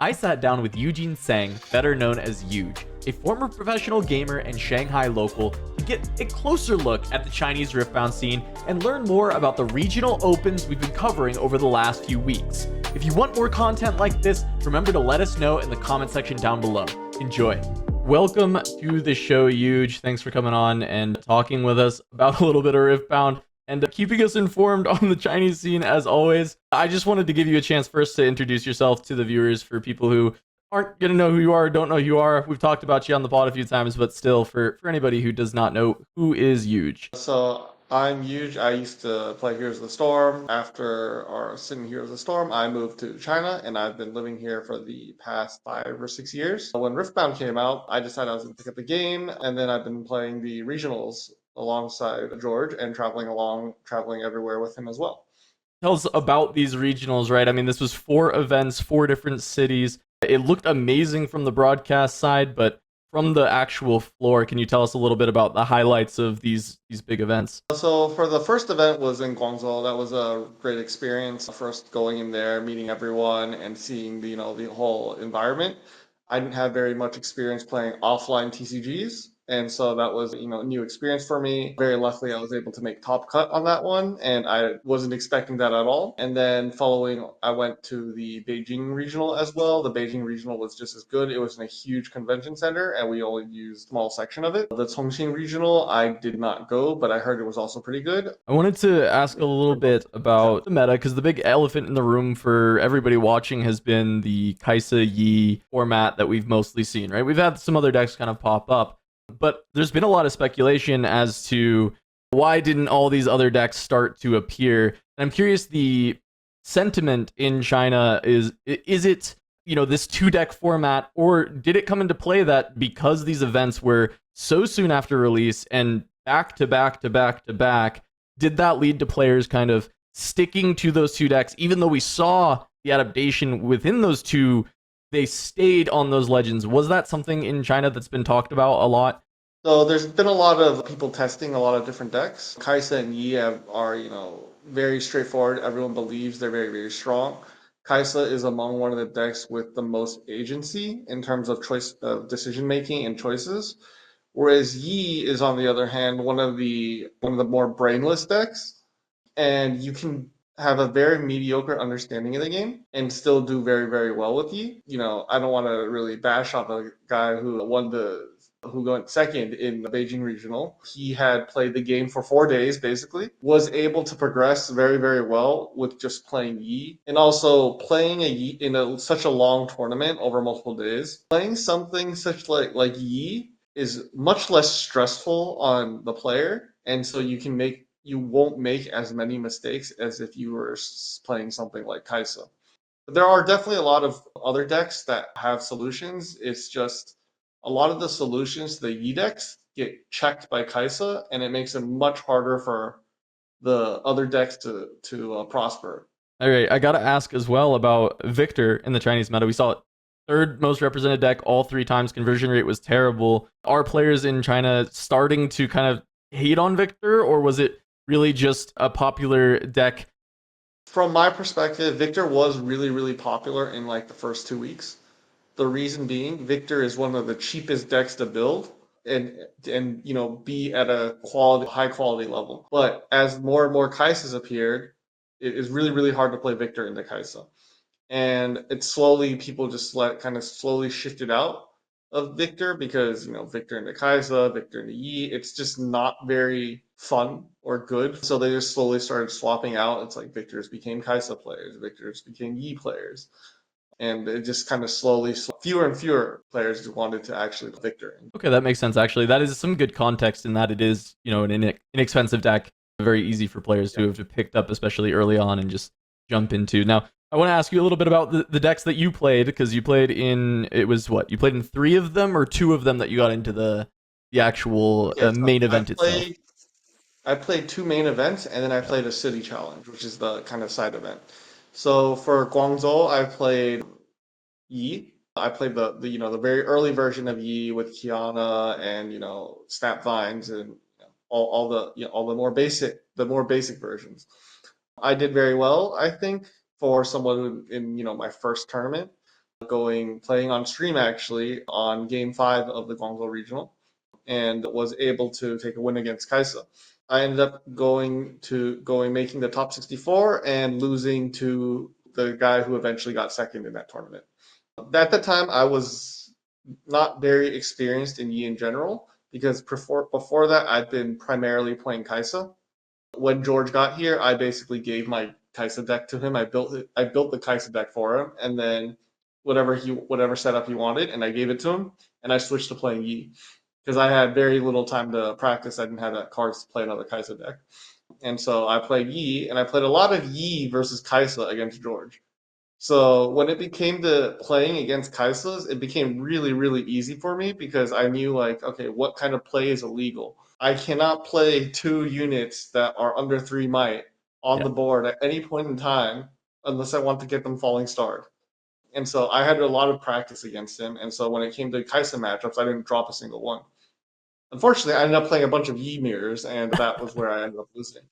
I sat down with Eugene Sang, better known as Yuuj, a former professional gamer and Shanghai local, to get a closer look at the Chinese Riftbound scene and learn more about the regional opens we've been covering over the last few weeks. If you want more content like this, remember to let us know in the comment section down below. Enjoy. Welcome to the show, Yuuj. Thanks for coming on and talking with us about a little bit of Riftbound and keeping us informed on the Chinese scene as always. I just wanted to give you a chance first to introduce yourself to the viewers for people who aren't going to know who you are or don't know who you are. We've talked about you on the pod a few times, but still, for anybody who does not know, who is Yuuj? So I'm Yuuj. I used to play Heroes of the Storm. After our stint in Heroes of the Storm, I moved to China, and I've been living here for the past 5 or 6 years. When Riftbound came out, I decided I was going to pick up the game, and then I've been playing the regionals alongside George and traveling everywhere with him as well. Tell us about these regionals, right? I mean, this was 4 events, 4 different cities. It looked amazing from the broadcast side, but from the actual floor, can you tell us a little bit about the highlights of these big events? So for the first event was in Guangzhou. That was a great experience. First going in there, meeting everyone, and seeing the whole environment. I didn't have very much experience playing offline TCGs, and so that was a new experience for me. Very luckily, I was able to make top cut on that one, and I wasn't expecting that at all. And then following, I went to the Beijing regional as well. The Beijing regional was just as good. It was in a huge convention center, and we only used a small section of it. The Chongqing regional, I did not go, but I heard it was also pretty good. I wanted to ask a little bit about the meta, because the big elephant in the room for everybody watching has been the Kaisa Yi format that we've mostly seen, right? We've had some other decks kind of pop up, but there's been a lot of speculation as to why didn't all these other decks start to appear. And I'm curious, the sentiment in China is it, this 2-deck format, or did it come into play that because these events were so soon after release and back to back to back to back, did that lead to players kind of sticking to those 2 decks, even though we saw the adaptation within those 2, they stayed on those legends? Was that something in China that's been talked about a lot? So there's been a lot of people testing a lot of different decks. Kaisa and Yi are, very straightforward. Everyone believes they're very, very strong. Kaisa is among one of the decks with the most agency in terms of choice of decision making and choices. Whereas Yi is, on the other hand, one of the more brainless decks, and you can have a very mediocre understanding of the game and still do very, very well with Yi. I don't want to really bash on the guy who went second in the Beijing regional. He had played the game for 4 days, basically, was able to progress very, very well with just playing Yi, and also playing a Yi in such a long tournament over multiple days. Playing something such like Yi is much less stressful on the player, and so you won't make as many mistakes as if you were playing something like Kaisa. But there are definitely a lot of other decks that have solutions. It's just a lot of the solutions to the Yi decks get checked by Kaisa, and it makes it much harder for the other decks to prosper. All right, I gotta ask as well about Viktor in the Chinese meta. We saw it 3rd most represented deck all 3 times. Conversion rate was terrible. Are players in China starting to kind of hate on Viktor, or was it really just a popular deck? From my perspective, Viktor was really, really popular in like the first 2 weeks. The reason being, Viktor is one of the cheapest decks to build and be at a high quality level. But as more and more Kaisas appeared, it is really, really hard to play Viktor into Kaisa. And people just kind of slowly shifted out of Viktor because Viktor into Kaisa, Viktor into Yi, it's just not very fun or good. So they just slowly started swapping out. It's like Victors became Kaisa players, Victors became Yi players, and it just kind of slowly, fewer and fewer players just wanted to actually play Viktor. Okay, that makes sense, actually. That is some good context in that it is, an inexpensive deck, very easy for players to have picked up, especially early on, and just jump into. Now, I want to ask you a little bit about the decks that you played, because you played in, you played in 3 of them, or 2 of them that you got into the actual main event itself? I played 2 main events, and then I played a city challenge, which is the kind of side event. So for Guangzhou, I played Yi. I played the very early version of Yi with Kiana and Snap Vines and all the more basic versions. I did very well, I think, for someone in my first tournament. playing on stream actually on game 5 of the Guangzhou Regional, and was able to take a win against Kaisa. I ended up making the top 64 and losing to the guy who eventually got second in that tournament. At the time, I was not very experienced in Yi in general because before that, I'd been primarily playing Kaisa. When George got here, I basically gave my Kaisa deck to him. I built it. I built the Kaisa deck for him, and then whatever setup he wanted, and I gave it to him. And I switched to playing Yi because I had very little time to practice. I didn't have that cards to play another Kaisa deck, and so I played Yi, and I played a lot of Yi versus Kaisa against George. So when it became to playing against Kaislas, it became really, really easy for me because I knew like, okay, what kind of play is illegal? I cannot play 2 units that are under 3 might on Yeah. the board at any point in time unless I want to get them falling starred. And so I had a lot of practice against him. And so when it came to Kaisa matchups, I didn't drop a single one. Unfortunately, I ended up playing a bunch of Yi mirrors, and that was where I ended up losing.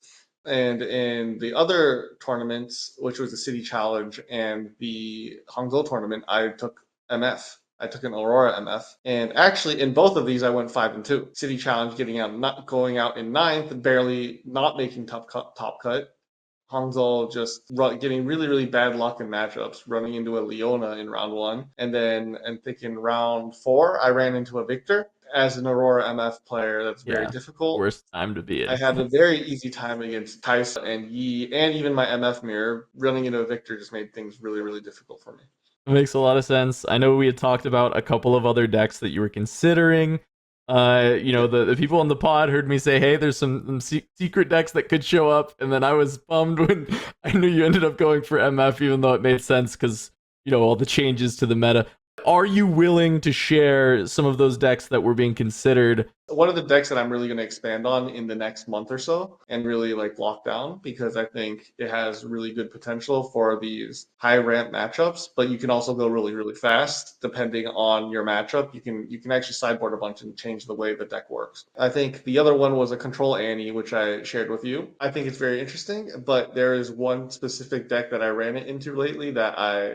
And in the other tournaments, which was the City Challenge and the Hangzhou tournament, I took MF. I took an Aurora MF, and actually in both of these, I went 5-2. City Challenge not going out in ninth, barely not making top cut. Hangzhou just getting really, really bad luck in matchups, running into a Leona in round 1. And then I think in round 4, I ran into a Viktor. As an Aurora MF player, that's very Yeah. difficult. Worst time to be I in. had a very easy time against Kaisa and Yi, and even my MF mirror. Running into a Viktor just made things really, really difficult for me. It makes a lot of sense. I know we had talked about a couple of other decks that you were considering. The people on the pod heard me say, hey, there's some secret decks that could show up. And then I was bummed when I knew you ended up going for MF, even though it made sense because, all the changes to the meta. Are you willing to share some of those decks that were being considered? One of the decks that I'm really going to expand on in the next month or so and really like lock down because I think it has really good potential for these high ramp matchups, but you can also go really, really fast depending on your matchup. You can actually sideboard a bunch and change the way the deck works. I think the other one was a Control Annie, which I shared with you. I think it's very interesting, but there is one specific deck that I ran it into lately that I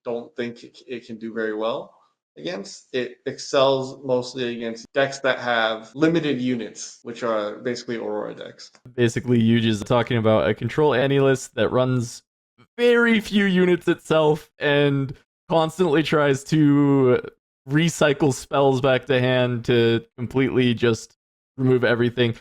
don't think it can do very well against. It excels mostly against decks that have limited units, which are basically Aurora decks. Basically, Yuuj is talking about a Control Annie list that runs very few units itself and constantly tries to recycle spells back to hand to completely just remove everything.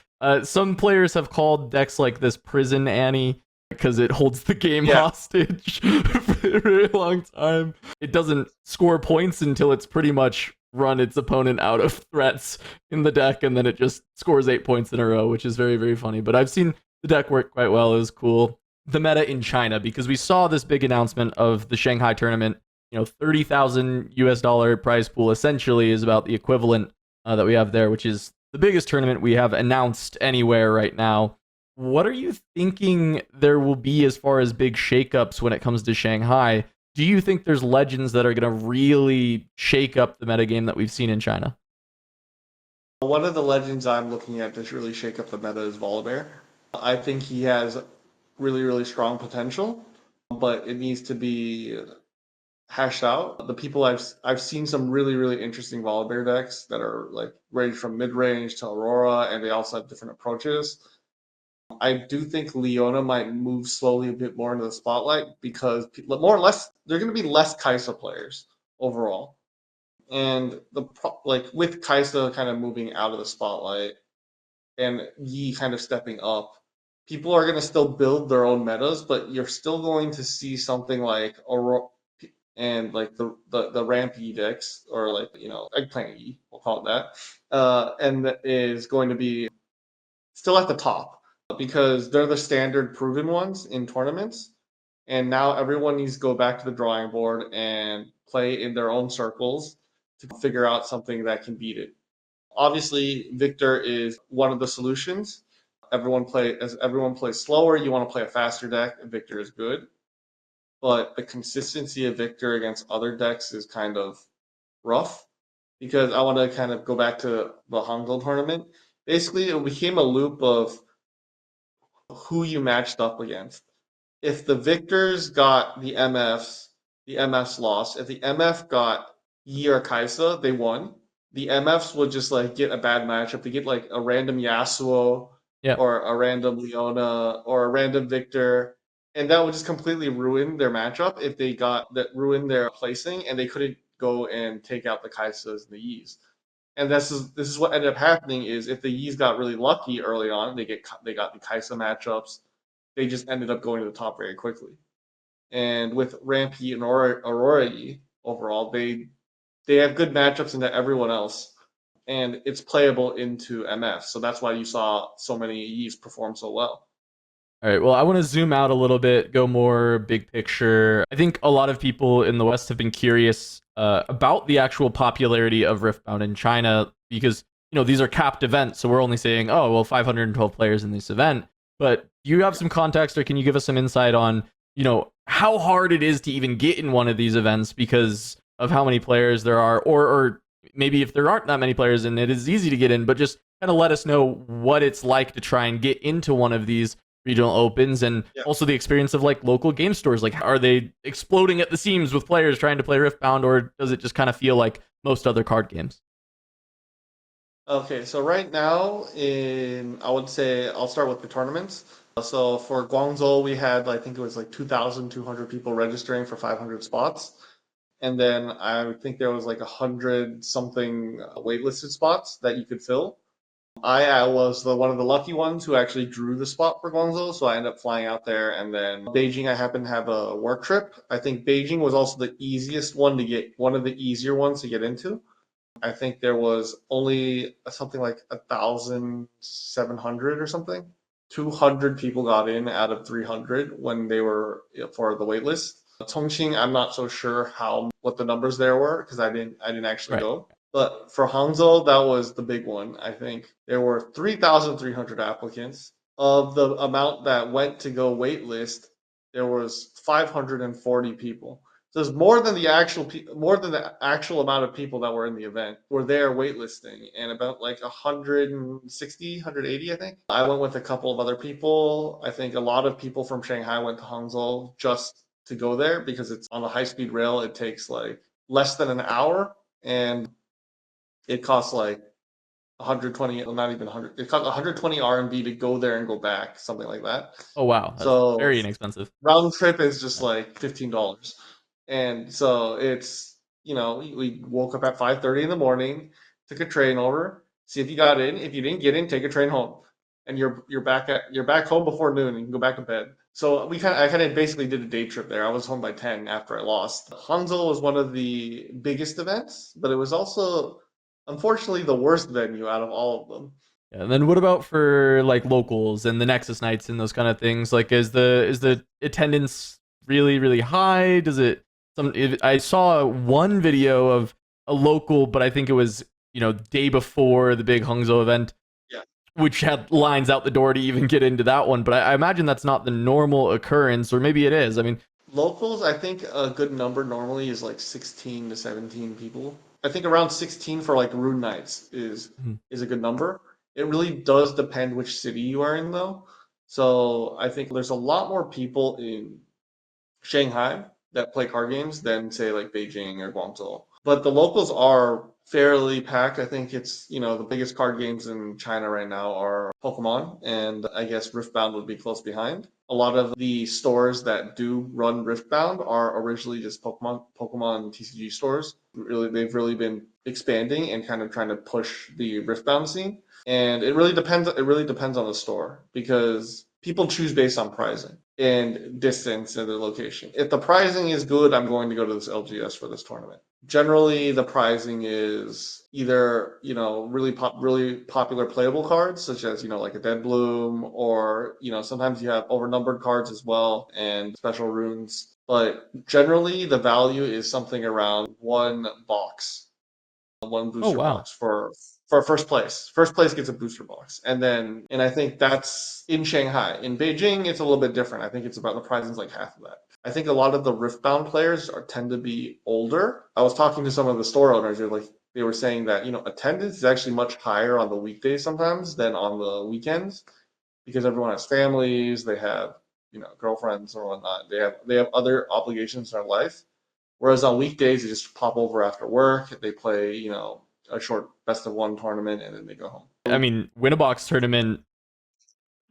Some players have called decks like this Prison Annie because it holds the game hostage for a very long time. It doesn't score points until it's pretty much run its opponent out of threats in the deck, and then it just scores 8 points in a row, which is very, very funny. But I've seen the deck work quite well. It was cool. The meta in China, because we saw this big announcement of the Shanghai tournament. 30,000 US dollar prize pool essentially is about the equivalent that we have there, which is the biggest tournament we have announced anywhere right now. What are you thinking there will be as far as big shakeups when it comes to Shanghai? Do you think there's legends that are going to really shake up the metagame that we've seen in China? One of the legends I'm looking at to really shake up the meta is Volibear. I think he has really, really strong potential, but it needs to be hashed out. The people I've seen some really, really interesting Volibear decks that are like range from mid range to Aurora, and they also have different approaches. I do think Leona might move slowly a bit more into the spotlight because more or less they're going to be less Kaisa players overall, and with Kaisa kind of moving out of the spotlight and Yi kind of stepping up, people are going to still build their own metas, but you're still going to see something like Aurora and like the ramp Yi decks or like eggplant Yi, we'll call it that, and that is going to be still at the top because they're the standard proven ones in tournaments. And now everyone needs to go back to the drawing board and play in their own circles to figure out something that can beat it. Obviously, Viktor is one of the solutions. As everyone plays slower, you want to play a faster deck, and Viktor is good. But the consistency of Viktor against other decks is kind of rough because I want to kind of go back to the Hangzhou tournament. Basically, it became a loop of who you matched up against. If the Victors got the MFs the MFs lost. If the MF got Yi or Kaisa, they won. The MFs would just like get a bad matchup. They get like a random Yasuo Yeah. or a random Leona or a random Viktor, and that would just completely ruin their matchup if they got that ruin their placing and they couldn't go and take out the Kaisas and the Yis. And this is what ended up happening is if the Yis got really lucky early on, they got the Kaisa matchups. They just ended up going to the top very quickly. And with Rampy and Aurora Yi overall, they have good matchups into everyone else, and it's playable into MF. So that's why you saw so many Yis perform so well. All right. Well, I want to zoom out a little bit, go more big picture. I think a lot of people in the West have been curious about the actual popularity of Riftbound in China because these are capped events, so we're only saying, oh, well, 512 players in this event. But do you have some context, or can you give us some insight on how hard it is to even get in one of these events because of how many players there are, or maybe if there aren't that many players and it is easy to get in, but just kind of let us know what it's like to try and get into one of these regional opens, and Yeah. also the experience of like local game stores. Like, are they exploding at the seams with players trying to play Riftbound, or does it just kind of feel like most other card games? Okay, so right now I would say I'll start with the tournaments. So for Guangzhou, we had I think it was like 2,200 people registering for 500 spots, and then I think there was like 100 something waitlisted spots that you could fill. I was one of the lucky ones who actually drew the spot for Guangzhou, so I ended up flying out there. And then Beijing, I happened to have a work trip. I think Beijing was also the easiest one to get, one of the easier ones to get into. I think there was only something like 1,700 or something. 200 people got in out of 300 when they were for the wait list. Chongqing, I'm not so sure what the numbers there were because I didn't actually Right. go. But for Hangzhou, that was the big one. I think there were 3,300 applicants. Of the amount that went to go wait list, there was 540 people. So there's more than the actual amount of people that were in the event were there waitlisting, and about like 160, 180, I think. I went with a couple of other people. I think a lot of people from Shanghai went to Hangzhou just to go there because it's on the high speed rail. It takes like less than an hour, and it costs like 120, well, not even 100. It costs 120 RMB to go there and go back, something like that. Oh wow, that's So very inexpensive. round trip is just Yeah. like $15. And so it's, we woke up at 5:30 in the morning, took a train over, see if you got in. If you didn't get in, take a train home. And you're back home before noon and you can go back to bed. So I kind of basically did a day trip there. I was home by 10 after I lost. Hangzhou was one of the biggest events, but it was also unfortunately the worst venue out of all of them. Yeah, and then what about for like locals and the Nexus nights and those kind of things? Like, is the attendance really high? Does it I saw one video of a local, but I think it was day before the big Hangzhou event, Yeah. which had lines out the door to even get into that one. But I imagine that's not the normal occurrence, or maybe it is. I mean, Locals, I think a good number normally is like 16 to 17 people. I think around 16 for like rune nights mhm. is a good number. It really does depend which city you are in though. So I think there's a lot more people in Shanghai that play card games than say like Beijing or Guangzhou. But the locals are fairly packed. I think it's, the biggest card games in China right now are Pokemon, and I guess Riftbound would be close behind. A lot of the stores that do run Riftbound are originally just Pokemon TCG stores. They've really been expanding and kind of trying to push the Riftbound scene. And it really depends on the store because people choose based on pricing and distance and the location. If the pricing is good, I'm going to go to this LGS for this tournament. Generally, the pricing is either really popular playable cards, such as like a Dead Bloom, or sometimes you have overnumbered cards as well and special runes. But generally, the value is something around one Oh booster wow. box for first place. First place gets a booster box, and I think that's in Shanghai. In Beijing, it's a little bit different. I think it's about the pricing's like half of that. I think a lot of the Riftbound players tend to be older. I was talking to some of the store owners. They were saying that attendance is actually much higher on the weekdays sometimes than on the weekends because everyone has families. They have girlfriends or whatnot. They have other obligations in their life. Whereas on weekdays, they just pop over after work. They play, a short best of one tournament, and then they go home. I mean, win a box tournament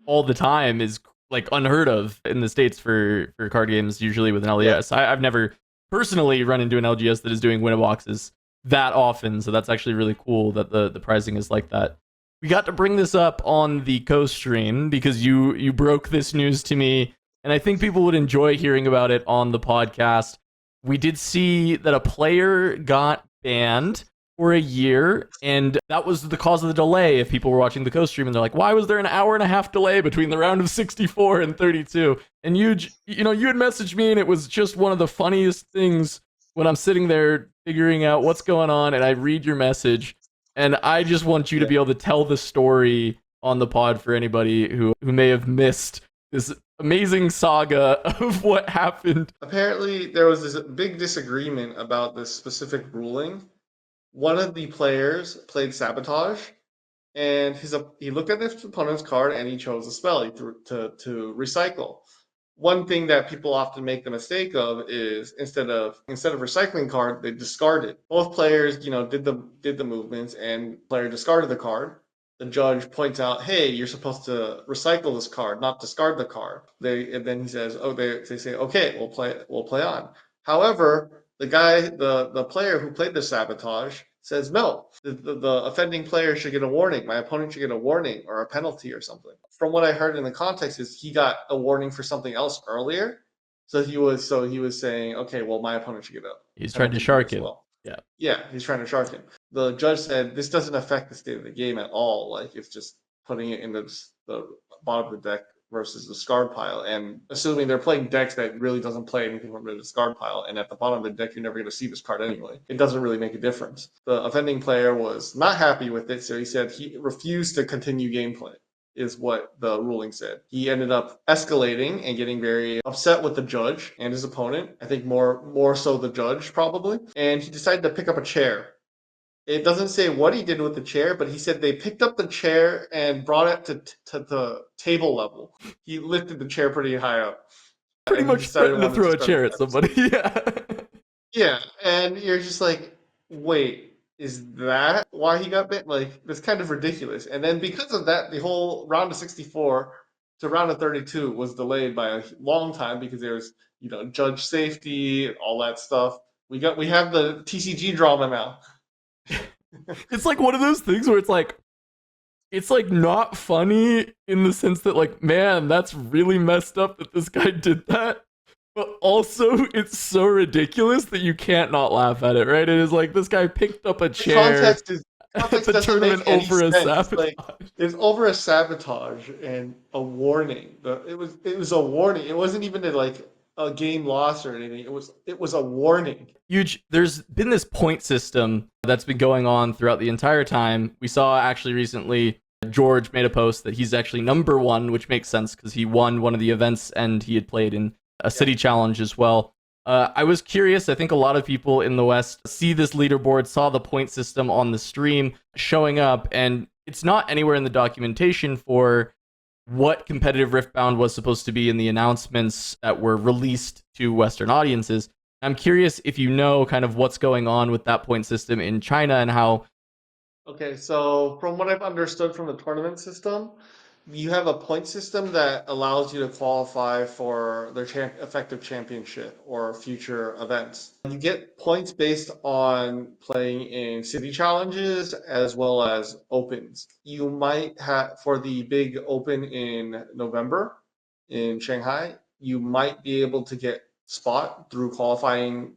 all the time is like unheard of in the States for card games, usually with an LES. I've never personally run into an LGS that is doing win a boxes that often, so that's actually really cool that the pricing is like that. We got to bring this up on the co-stream because you broke this news to me, and I think people would enjoy hearing about it on the podcast. We did see that a player got banned for a year, and that was the cause of the delay. If people were watching the co-stream and they're like, why was there an hour and a half delay between the round of 64 and 32? And you had messaged me, and it was just one of the funniest things when I'm sitting there figuring out what's going on, and I read your message, and I just want you to be able to tell the story on the pod for anybody who may have missed this amazing saga of what happened. Apparently, there was this big disagreement about this specific ruling. One of the players played Sabotage, and he looked at his opponent's card and he chose a spell to recycle. One thing that people often make the mistake of is instead of recycling card, they discard it. Both players, did the movements, and player discarded the card. The judge points out, "Hey, you're supposed to recycle this card, not discard the card." And then he says, "Oh, they say, okay, we'll play on." However, the player who played the Sabotage says no. The offending player should get a warning. My opponent should get a warning or a penalty or something. From what I heard in the context is he got a warning for something else earlier. So he was saying, okay, well, my opponent should get a He's trying to shark it. well. Yeah. Yeah, he's trying to shark him. The judge said this doesn't affect the state of the game at all. Like it's just putting it in the bottom of the deck versus the discard pile, and assuming they're playing decks that really doesn't play anything from the discard pile, and at the bottom of the deck you're never going to see this card anyway. It doesn't really make a difference. The offending player was not happy with it, so he said he refused to continue gameplay, is what the ruling said. He ended up escalating and getting very upset with the judge and his opponent. I think more so the judge probably. And he decided to pick up a chair. It doesn't say what he did with the chair, but he said they picked up the chair and brought it to the table level. He lifted the chair pretty high up. Pretty And he much threatened to wanted throw a start chair the at somebody. Yeah. Yeah, and you're just like, wait, is that why he got bit? Like, that's kind of ridiculous. And then because of that, the whole round of 64 to round of 32 was delayed by a long time because there's, judge safety and all that stuff. We have the TCG drama now. It's like one of those things where it's like not funny in the sense that like, man, that's really messed up that this guy did that. But also, it's so ridiculous that you can't not laugh at it, right? It is like this guy picked up a chair Context at the doesn't tournament make any over a sense. sabotage. Like, it's over a sabotage and a warning. It was a warning. It wasn't even a game loss or anything. It was a warning. Yuuj, there's been this point system that's been going on throughout the entire time. We saw actually recently George made a post that he's actually number one, which makes sense because he won one of the events and he had played in a city challenge as well. I was curious. I think a lot of people in the West see this leaderboard, saw the point system on the stream showing up, and it's not anywhere in the documentation for what competitive Riftbound was supposed to be in the announcements that were released to Western audiences. I'm curious if you know kind of what's going on with that point system in China and how. Okay, so from what I've understood from the tournament system, you have a point system that allows you to qualify for their effective championship or future events. You get points based on playing in city challenges as well as opens. You might have, for the big open in November in Shanghai, you might be able to get spot through qualifying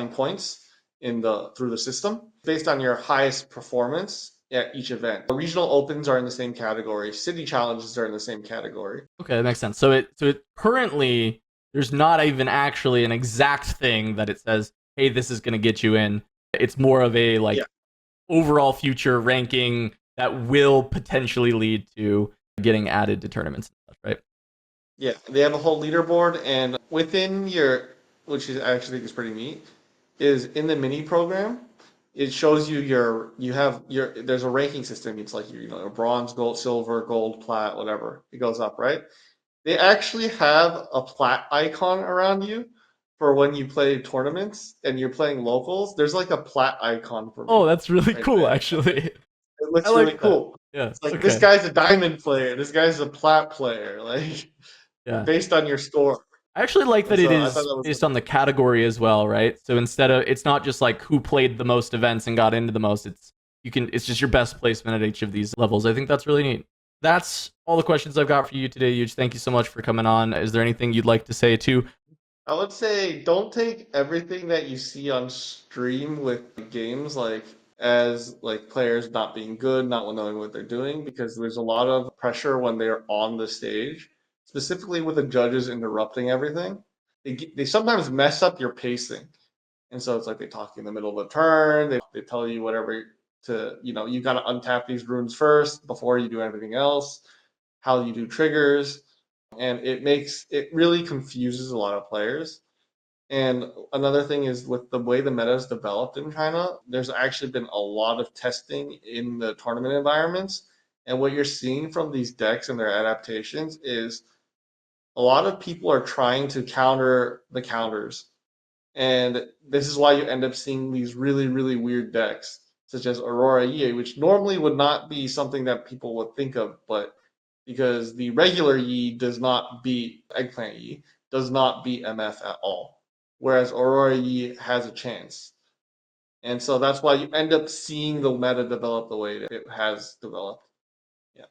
points through the system based on your highest performance at each event. The regional opens are in the same category. City challenges are in the same category. Okay, that makes sense. So it currently there's not even actually an exact thing that it says, hey, this is going to get you in. It's more of a overall future ranking that will potentially lead to getting added to tournaments and such, right? Yeah, they have a whole leaderboard, and within which is I actually think is pretty neat, is in the mini program. It shows you there's a ranking system. It's like bronze, gold, silver, gold, plat, whatever. It goes up, right? They actually have a plat icon around you for when you play tournaments and you're playing locals, there's like a plat icon for Oh, me that's really right cool, there. actually. It I looks really like that. cool. Yeah. It's like this Okay. guy's a diamond player, this guy's a plat player, like Yeah. based on your score. I actually like And that it so I thought is that was based on the category as well, right? So instead of it's not just like who played the most events and got into the most, it's just your best placement at each of these levels. I think that's really neat. That's all the questions I've got for you today, Yuuj. Thank you so much for coming on. Is there anything you'd like to say too? I would say don't take everything that you see on stream with games as like players not being good, not knowing what they're doing, because there's a lot of pressure when they're on the stage, specifically with the judges interrupting everything. They sometimes mess up your pacing. And so it's like they talk in the middle of a turn, they tell you whatever to, you got to untap these runes first before you do everything else, how you do triggers. And it really confuses a lot of players. And another thing is with the way the meta is developed in China, there's actually been a lot of testing in the tournament environments. And what you're seeing from these decks and their adaptations is a lot of people are trying to counter the counters. And this is why you end up seeing these really, really weird decks, such as Aurora Yi, which normally would not be something that people would think of, but because the regular Yi does not beat Eggplant Yi, does not beat MF at all. Whereas Aurora Yi has a chance. And so that's why you end up seeing the meta develop the way it has developed. Yeah.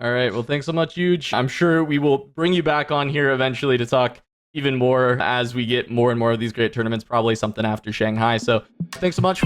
All right. Well, thanks so much, Yuuj. I'm sure we will bring you back on here eventually to talk even more as we get more and more of these great tournaments, probably something after Shanghai. So thanks so much.